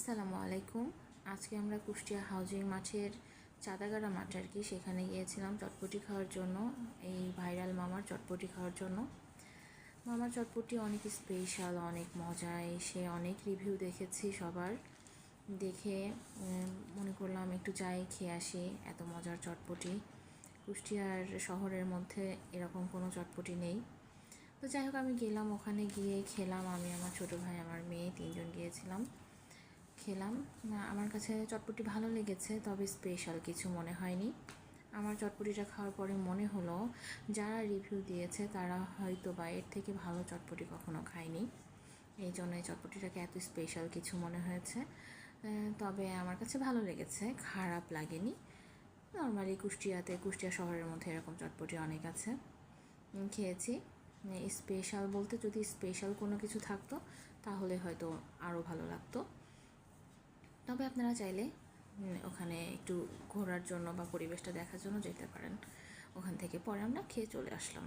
আসসালামু আলাইকুম। আজকে আমরা কুষ্টিয়া হাউজিং মাঠের চাঁদাগাড়া মাঠ আর কি, সেখানে গিয়েছিলাম চটপটি খাওয়ার জন্য, এই ভাইরাল মামার চটপটি খাওয়ার জন্য। মামার চটপটি অনেক স্পেশাল, অনেক মজা। এসে অনেক রিভিউ দেখেছি সবার, দেখে মনে করলাম একটু যাই খেয়ে আসি। এত মজার চটপটি কুষ্টিয়ার শহরের মধ্যে এরকম কোনো চটপটি নেই। তো যাই হোক, আমি গেলাম, ওখানে গিয়ে খেলাম। আমি, আমার ছোটো ভাই, আমার মেয়ে, 3জন গিয়েছিলাম, খেলাম। আমার কাছে চটপটি ভালো লেগেছে, তবে স্পেশাল কিছু মনে হয়নি। আমার চটপটিটা খাওয়ার পরে মনে হলো যারা রিভিউ দিয়েছে তারা হয়তো বা এর থেকে ভালো চটপটি কখনো খায়নি, এই জন্য এই চটপটিটাকে এত স্পেশাল কিছু মনে হয়েছে। তবে আমার কাছে ভালো লেগেছে, খারাপ লাগেনি। নর্মালি কুষ্টিয়া শহরের মধ্যে এরকম চটপটি অনেক আছে, খেয়েছি। স্পেশাল বলতে যদি স্পেশাল কোনো কিছু থাকতো তাহলে হয়তো আরও ভালো লাগতো। তবে আপনারা চাইলে ওখানে একটু ঘোরার জন্য বা পরিবেশটা দেখার জন্য যেতে পারেন। ওখান থেকে পরে আমরা খেয়ে চলে আসলাম।